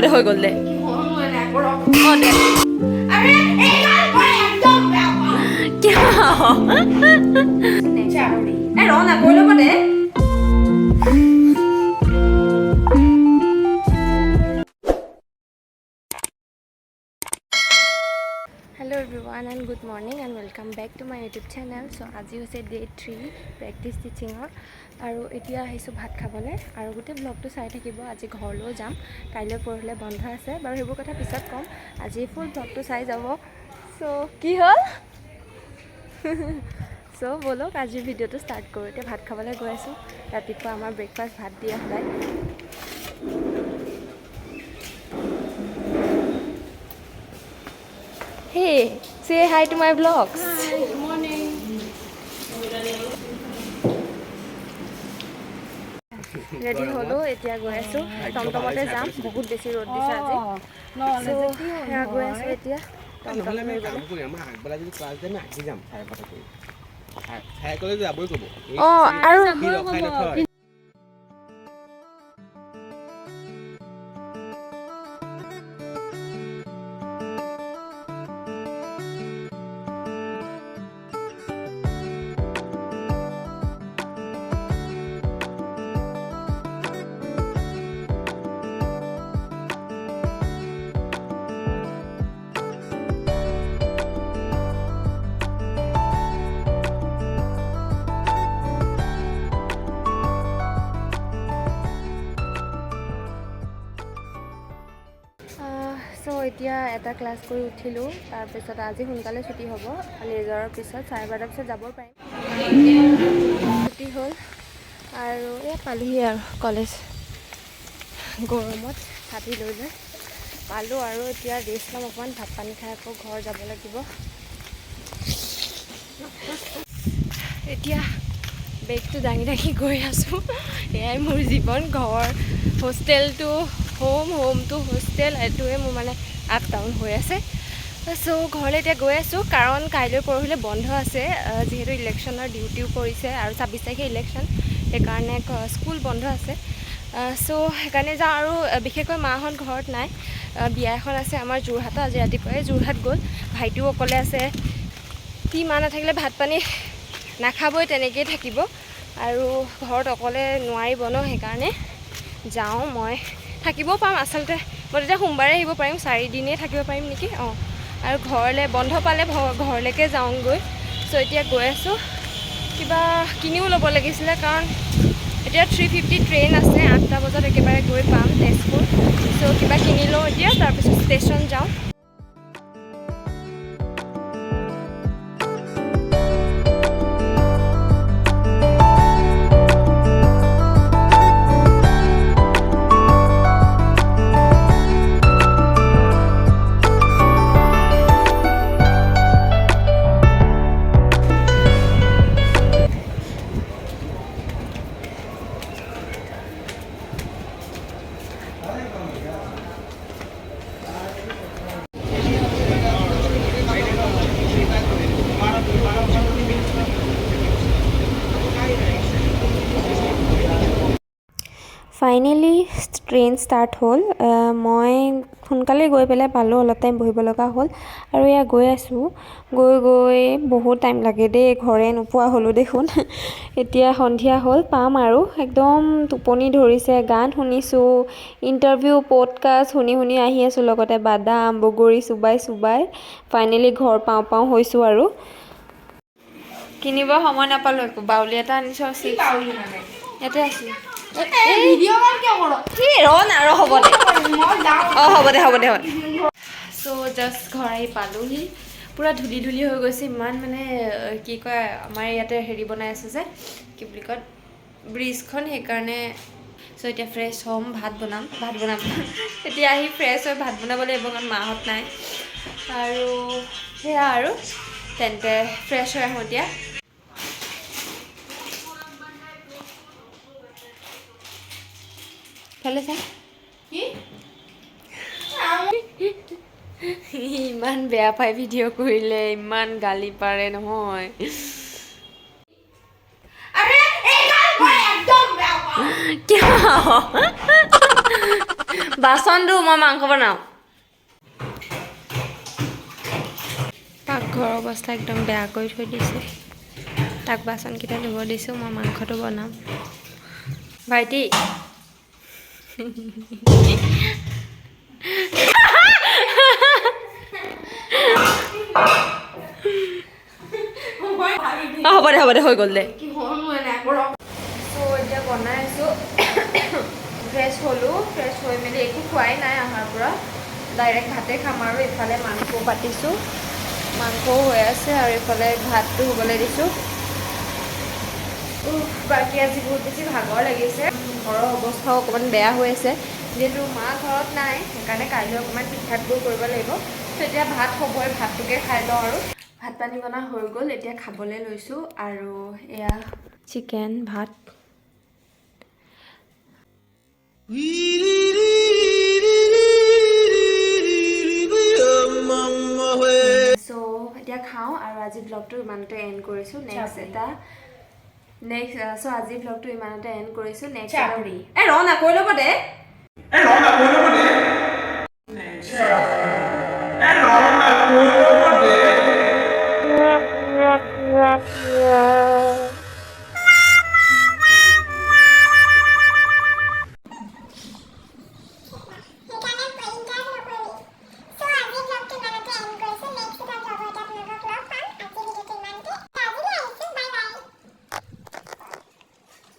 দে হৈ গ'ল দে অঁ দে কিয় ৰ না কৈ ল'ব দে Hello everyone and good morning and welcome back to my YouTube channel. So আজি হৈছে day 3 practice teaching আৰু এতিয়া আহিছোঁ ভাত খাবলৈ আৰু গোটেই ব্লগটো চাই থাকিব আজি ঘৰলৈ যাম কাইলৈ পৰহিলে বন্ধ আছে বাৰু সেইবোৰ কথা পিছত ক'ম আজি ফুল ব্লগটো চাই যাব সো কি হ'ল সো বলক আজি ভিডিঅ'টো ষ্টাৰ্ট কৰোঁ এতিয়া ভাত খাবলৈ গৈ আছোঁ ৰাতিপুৱা আমাৰ ব্ৰেকফাষ্ট ভাত দিয়া সদায় Hey, say hi to my vlogs. Hi, good morning. Ready holo এতিয়া গৈ আছো টমটমতে যাম বহুত বেছি ৰ'দ দিছে আজি নহলে so যে কি হ'ল я গৈ আছো এতিয়া নহলে আমি কাম কৰি আমাৰ আগবেলা যদি ক্লাছ দিয়ে আমি আহি যাম চাৰে পাঁচটা কৰি খাই ক'লে যাবই ক'ব আৰু ৰখাই নথয় সো এতিয়া এটা ক্লাছ কৰি উঠিলোঁ তাৰপিছত আজি সোনকালে ছুটি হ'ব নিজৰ পিছত 12:30 পিছত যাব পাৰিম ছুটি হ'ল আৰু এই পালোহি আৰু কলেজ গৰমত ছাতি লৈ লৈ পালোঁ আৰু এতিয়া ৰেষ্ট ল'ম অকণমান ভাত পানী খাই আকৌ ঘৰ যাব লাগিব এতিয়া বেগটো দাঙি দাঙি গৈ আছোঁ এয়াই মোৰ জীৱন ঘৰ হোষ্টেলটো হোম টু হোষ্টেল এইটোৱে মোৰ মানে আপ ডাউন হৈ আছে চ' ঘৰলৈ এতিয়া গৈ আছোঁ কাৰণ কাইলৈ পৰহিলে বন্ধ আছে যিহেতু ইলেকশ্যনৰ ডিউটিও পৰিছে আৰু 26 তাৰিখে ইলেকশ্যন সেইকাৰণে স্কুল বন্ধ আছে চ' সেইকাৰণে যাওঁ আৰু বিশেষকৈ মাহঁত ঘৰত নাই বিয়া এখন আছে আমাৰ যোৰহাটত আজি ৰাতিপুৱাই যোৰহাট গ'ল ভাইটিও অকলে আছে সি মা নাথাকিলে ভাত পানী নাখাবই তেনেকৈয়ে থাকিব আৰু ঘৰত অকলে নোৱাৰিব ন সেইকাৰণে যাওঁ মই থাকিবও পাম আচলতে মই তেতিয়া সোমবাৰে আহিব পাৰিম 4 দিনেই থাকিব পাৰিম নেকি অঁ আৰু ঘৰলৈ বন্ধ পালে ঘৰলৈকে যাওঁগৈ চ' এতিয়া গৈ আছোঁ কিবা কিনিও ল'ব লাগিছিলে কাৰণ এতিয়া 3:50 ট্ৰেইন আছে 8টা বজাত একেবাৰে গৈ পাম তেজপুৰ চ' কিবা কিনি লওঁ এতিয়া তাৰপিছত ষ্টেচন যাওঁ ফাইনেলি ট্ৰেইন ষ্টাৰ্ট হ'ল মই সোনকালে গৈ পেলাই পালোঁ অলপ টাইম বহিব লগা হ'ল আৰু এয়া গৈ আছোঁ গৈ বহুত টাইম লাগে দেই ঘৰে নোপোৱা হ'লোঁ দেখোন এতিয়া সন্ধিয়া হ'ল পাম আৰু একদম টোপনি ধৰিছে গান শুনিছোঁ ইণ্টাৰভিউ পডকাষ্ট শুনি আহি আছোঁ লগতে বাদাম বগৰী চুবাই ফাইনেলি ঘৰ পাওঁ হৈছোঁ আৰু কিনিব সময় নাপালোঁ একো বাউলি এটা আনিছোঁ আৰু চিপছ ইয়াতে আছোঁ চ' জাষ্ট ঘৰ আহি পালোহি পূৰা ধূলি হৈ গৈছে ইমান মানে কি কয় আমাৰ ইয়াতে হেৰি বনাই আছে যে কি বুলি কয় ব্ৰিজখন সেইকাৰণে চ' এতিয়া ফ্ৰেছ হ'ম ভাত বনাম এতিয়া আহি ফ্ৰেছ হৈ ভাত বনাব লাগিব কাৰণ মাহঁত নাই আৰু সেয়া আৰু তেন্তে ফ্ৰেছ হৈ আহোঁ এতিয়া ভালে চা ইমান বেয়া পাই ভিডিঅ' কৰিলে ইমান গালি পাৰে নহয় কিয় বাচন দিওঁ মই মাংস বনাওঁ পাকঘৰৰ অৱস্থা একদম বেয়া কৰি থৈ দিছোঁ তাক বাচনকেইটা ধুব দিছোঁ মই মাংসটো বনাম ভাইটি হ'ব দে হৈ গ'ল দে চ' এতিয়া বনাই আছোঁ ফ্ৰেছ হ'লোঁ ফ্ৰেছ হৈ মেলি একো খোৱাই নাই অহাৰ পৰা ডাইৰেক্ট ভাতে খাম আৰু এইফালে মাংসও পাতিছোঁ মাংসও হৈ আছে আৰু এইফালে ভাতটো হ'বলৈ দিছোঁ বাকী আজি বহুত বেছি ভাগৰ লাগিছে ঘৰৰ অৱস্থাও অকণমান বেয়া হৈ আছে যিহেতু মা ঘৰত নাই সেইকাৰণে কাইলৈ অকণমান পিঠাবোৰ কৰিব লাগিব তেতিয়া ভাত হ'বই ভাতটোকে খাই লওঁ আৰু ভাত পানী বনা হৈ গ'ল এতিয়া খাবলৈ লৈছোঁ আৰু এয়া চিকেন ভাত চ' এতিয়া খাওঁ আৰু আজি ব্লগটো ইমানতে এণ্ড কৰিছোঁ নেক্সট চ' আজি ব্লগটো ইমানতে এণ্ড কৰিছোঁ নেক্সট ৰ না কৈ ল'ব দে Yeah.